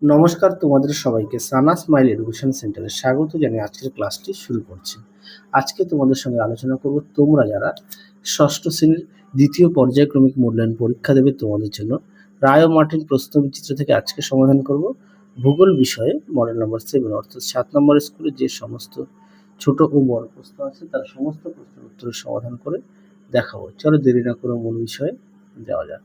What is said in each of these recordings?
নমস্কার তোমাদের সবাইকে সানা স্মাইল এডুকেশন সেন্টারে স্বাগত জানিয়ে আজকের ক্লাসটি শুরু করছি। আজকে তোমাদের সঙ্গে আলোচনা করব তোমরা যারা ষষ্ঠ শ্রেণীর দ্বিতীয় পর্যায়ক্রমিক মূল্যায়ন পরীক্ষা দেবে তোমাদের জন্য রায় ও মার্টিন প্রশ্নবিচিত্র থেকে আজকে সমাধান করব ভূগোল বিষয়ে মডেল নাম্বার 7 অর্থাৎ 7 নম্বর স্কুলে যে সমস্ত ছোট ও বড় প্রশ্ন আছে তার সমস্ত প্রশ্নের উত্তরের সমাধান করে দেখাবো। চলো দেরি না করে মূল বিষয়ে যাওয়া যাক।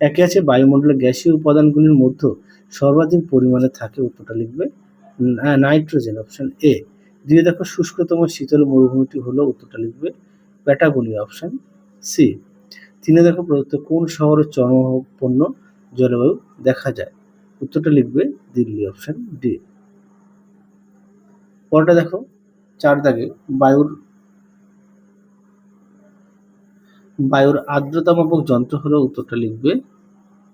একে আছে বায়ুমণ্ডলের গ্যাসীয় উপাদানগুলির মধ্যে সর্বাধিক পরিমাণে থাকে, উত্তরটা লিখবে নাইট্রোজেন, অপশন এ। দুইয়ে দেখো শুষ্কতম শীতল মরুভূমিটি হলো, উত্তরটা লিখবে প্যাটাগোনিয়া, অপশন সি। তিনে দেখো প্রদত্ত কোন শহরের চরমপন্ন জলবায়ু দেখা যায়, উত্তরটা লিখবে দিল্লি, অপশন ডি। পরটা দেখো 4 দাগে বায়ুর আর্দ্রতা মাপক যন্ত্র হলো, উত্তরটা লিখবে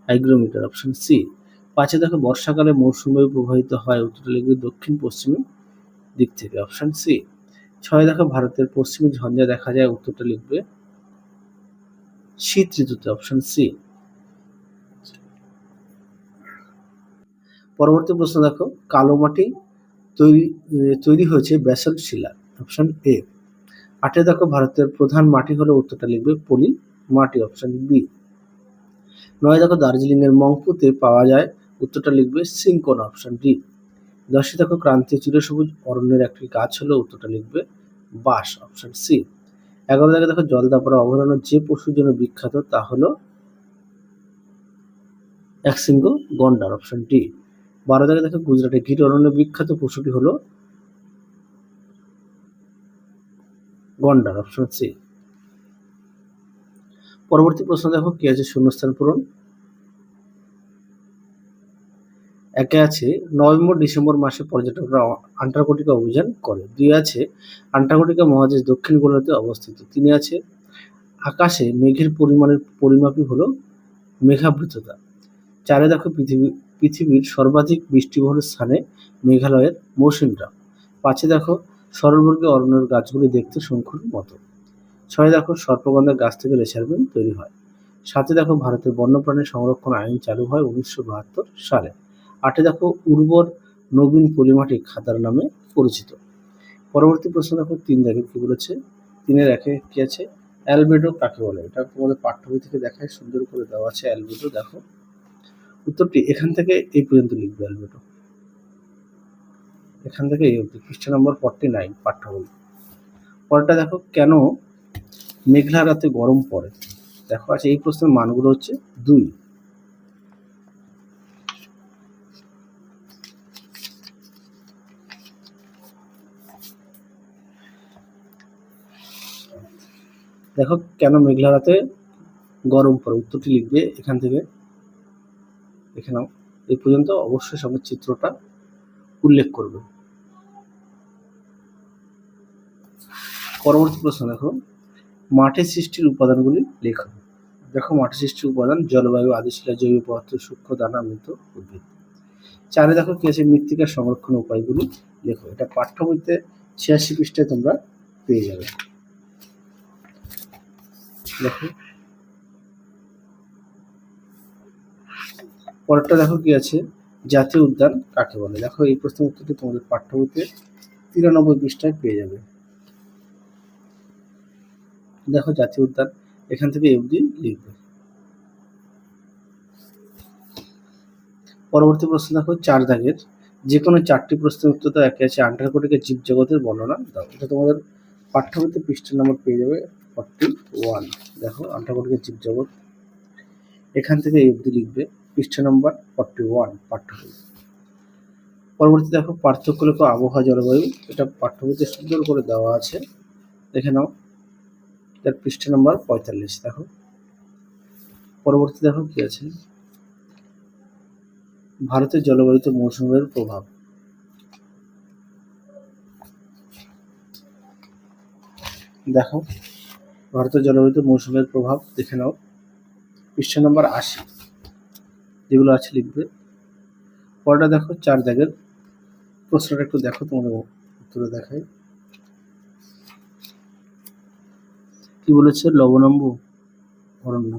হাইগ্রোমিটার, অপশন সি। 5 দেখো বর্ষাকালে মৌসুমী বায়ু প্রবাহিত হয়, উত্তরটা লিখবে দক্ষিণ পশ্চিমী দিক থেকে, অপশন সি। 6 দেখো ভারতের পশ্চিমী ঝঞ্ঝা দেখা যায়, উত্তরটা লিখবে শীত ঋতুতে, অপশন সি। পরবর্তী প্রশ্ন দেখো কালো মাটি তৈরি হয়েছে ব্যাসল্ট শিলা, অপশন এ। 8 দেখো ভারতের প্রধান মাটি হলো, উত্তরটা লিখবে পলি মাটি, অপশন বি। 9 দেখো দার্জিলিং এর মংপুতে পাওয়া যায়, উত্তরটা লিখবে সিংকোনা, অপশন ডি। 10 দেখো ক্রান্তীয় চিরসবুজ অরণ্যের একটি গাছ হলো, উত্তরটা লিখবে বাঁশ, অপশন সি। 11 দেখো জলদাপাড়া অভয়ারণ্য যে পশুর জন্য বিখ্যাত তা হলো একশৃঙ্গ গন্ডার, অপশন ডি। 12 দেখো গুজরাটের গির অরণ্যের বিখ্যাত পশুটি হলো গন্ডার, অপশন সি। পরবর্তী প্রশ্ন দেখো কি আছে শূন্যস্থান পূরণ। একে আছে নভেম্বর ডিসেম্বর মাসে পর্যটকরা আন্টার্কটিকা অভিযান করে। 2 আছে আন্টার্কটিকা মহাদেশ দক্ষিণ গোলার্ধে অবস্থিত। 3 আছে আকাশে মেঘের পরিমাপই হলো মেঘাবৃততা। 4 দেখো পৃথিবীর সর্বাধিক বৃষ্টিবহুল স্থানে মেঘালয়ের মৌসিনরাম। 5 দেখো সরলবর্গীয় অরণ্যের গাছগুলি দেখতে শঙ্কুর মতো। 6 দেখো সর্পগন্ধার গাছ থেকে রেশারবিন তৈরি হয়। 7 দেখো ভারতের বন্যপ্রাণী সংরক্ষণ আইন চালু হয় 1972 সালে। 8 দেখো উর্বর নবীন পলিমাটি খাদার নামে পরিচিত। পরবর্তী প্রশ্ন দেখো 3 দেখে কি বলেছে। 3-এর 1-এ কি আছে অ্যালবেডো কাকে বলে, এটা তোমাদের পাঠ্য বই থেকে দেখায় সুন্দর করে দেওয়া আছে অ্যালবেডো। দেখো উত্তরটি এখান থেকে এই পর্যন্ত লিখবে অ্যালবেডো, এখান থেকে এই অবধি, পৃষ্ঠা নম্বর 49 পাঠ্য বই। পরেরটা দেখো কেন মেঘলা রাতে গরম পড়ে, দেখো আছে এই প্রশ্নের মানগুলো হচ্ছে 2। দেখো কেন মেঘলা রাতে গরম পড়ে, উত্তরটি লিখবে এখান থেকে এখানে এই পর্যন্ত, অবশ্যই সঙ্গে চিত্রটা উল্লেখ করবে। পরবর্তী প্রশ্ন দেখো মাটির সৃষ্টির উপাদানগুলি লেখো। দেখো মাটির সৃষ্টির উপাদান জলবায়ু, আদিশিলা, জৈব পদার্থ, সূক্ষ্ম দানা, মৃত উদ্ভিদ। 4 দেখো কি আছে মৃত্তিকা সংরক্ষণ উপায়গুলি লেখো, এটা পাঠ্য বইতে 86 পৃষ্ঠায় তোমরা পেয়ে যাবে। দেখো পরেরটা দেখো কি আছে জাতীয় উদ্যান কাকে বলে, দেখো এই প্রশ্নের উত্তরটি তোমাদের পাঠ্য বইতে 93 পৃষ্ঠায় পেয়ে যাবে। দেখো জাতীয় উদ্যান এখান থেকে অবধি লিখবে। পরবর্তী প্রশ্ন দেখো 4 দাগের যে কোনো 4টি প্রশ্নের উত্তর দাও। একে আছে আন্টার্কটিকা জীবজগতের বর্ণনা দাও, এটা তোমাদের পাঠ্য বইতে পৃষ্ঠা নম্বর পেয়ে যাবে 41। দেখো আন্টার্কটিকা জীবজগৎ এখান থেকে এই অবধি লিখবে, পৃষ্ঠা নম্বর 41 পাঠ্য বই। পরবর্তী দেখো পার্থক্য লেখো আবহাওয়া জলবায়ু, এটা পাঠ্য বইতে সুন্দর করে দেওয়া আছে, দেখে নাও, এর পৃষ্ঠা নম্বর 45। দেখো পরবর্তী দেখো কি আছে ভারতের জলবায়ুতে মৌসুমের প্রভাব। দেখো ভারতের জলবায়ুতে মৌসুমের প্রভাব দেখে নাও, পৃষ্ঠা নম্বর 80 যেগুলো আছে লিখবে। পরেরটা দেখো 4 দাগের প্রশ্নটা একটু দেখো, তোমাদের উত্তরে দেখায় কি বলেছে লবণাম্ব অরণ্য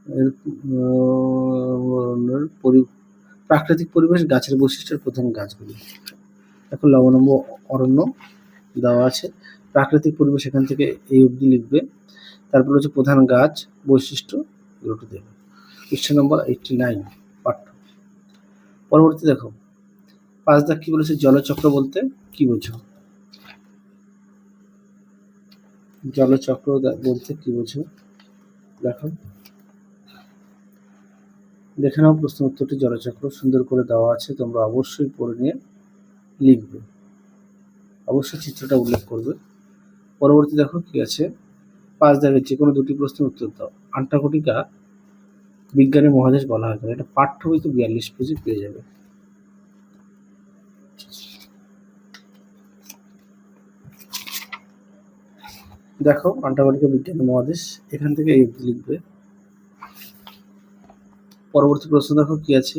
এর প্রাকৃতিক পরিবেশ গাছের বৈশিষ্ট্যের প্রধান গাছগুলি। দেখো লবণম্ব অরণ্য দেওয়া আছে, প্রাকৃতিক পরিবেশ এখান থেকে এই অবধি লিখবে, তারপর হচ্ছে প্রধান গাছ বৈশিষ্ট্য এগুলো দেবে। পৃষ্ঠা নম্বর 89 পাঠ্য। পরবর্তী দেখো 5 দাগ কি বলেছে, জলচক্র বলতে কি বোঝো? জলচক্র বলতে কি বোঝো? দেখো দেখে নাও প্রশ্ন উত্তরটি। জলচক্র সুন্দর করে দেওয়া আছে, তোমরা অবশ্যই পড়ে নিয়ে লিখবে, অবশ্যই চিত্রটা উল্লেখ করবে। পরবর্তী দেখো কি আছে, 5 দাগের যে কোনো দুটি প্রশ্নের উত্তর দাও। আন্টার্কটিকা বিজ্ঞানের মহাদেশ বলা হয়, এটা পাঠ্য বই তো 42 পেজে পেয়ে যাবে। দেখো আন্টার্কটিকা বিজ্ঞানের মহাদেশ, এখান থেকে এই লিখবে। পরবর্তী প্রশ্ন দেখো কি আছে,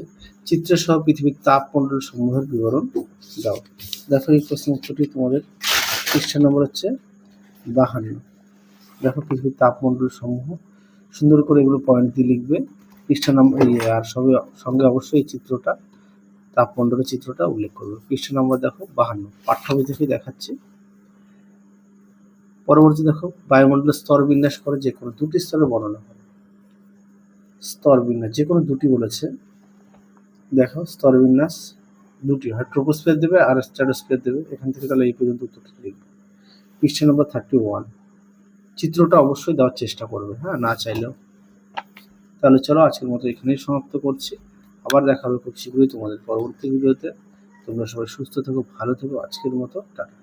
চিত্র সহ পৃথিবীর তাপমণ্ডল সমূহের বিবরণ দাও। দেখো এই প্রশ্ন উত্তরটি তোমাদের পৃষ্ঠা নম্বর হচ্ছে 52। দেখো পৃথিবীর তাপমণ্ডল সমূহ সুন্দর করে এগুলো পয়েন্ট দিয়ে লিখবে, পৃষ্ঠা নম্বর আর সঙ্গে অবশ্যই এই চিত্রটা, তাপমণ্ডলের চিত্রটা উল্লেখ করবে। পৃষ্ঠা নম্বর দেখো 52, পাঠ্য বই থেকে দেখাচ্ছি। পরবর্তী দেখো বায়ুমণ্ডলের স্তর বিন্যাস করে যে কোনো দুটি স্তরের বর্ণনা করে। স্তর বিন্যাস যে কোনো দুটি বলেছে, দেখো স্তর বিন্যাস দুটি হয়, ট্রোপোস্ফিয়ার দেবে আর স্ট্র্যাটোস্ফিয়ার দেবে। এখান থেকে তাহলে এই পর্যন্ত উত্তরটা লিখবে। পৃষ্ঠা নম্বর 31, চিত্রটা অবশ্যই দেওয়ার চেষ্টা করবে, হ্যাঁ, না চাইলেও। তাহলে চলো আজকের মতো এখানেই সমাপ্ত করছি, আবার দেখা হবে খুব শীঘ্রই তোমাদের পরবর্তী ভিডিওতে। তোমরা সবাই সুস্থ থেকো, ভালো থেকো, আজকের মতো টাটা।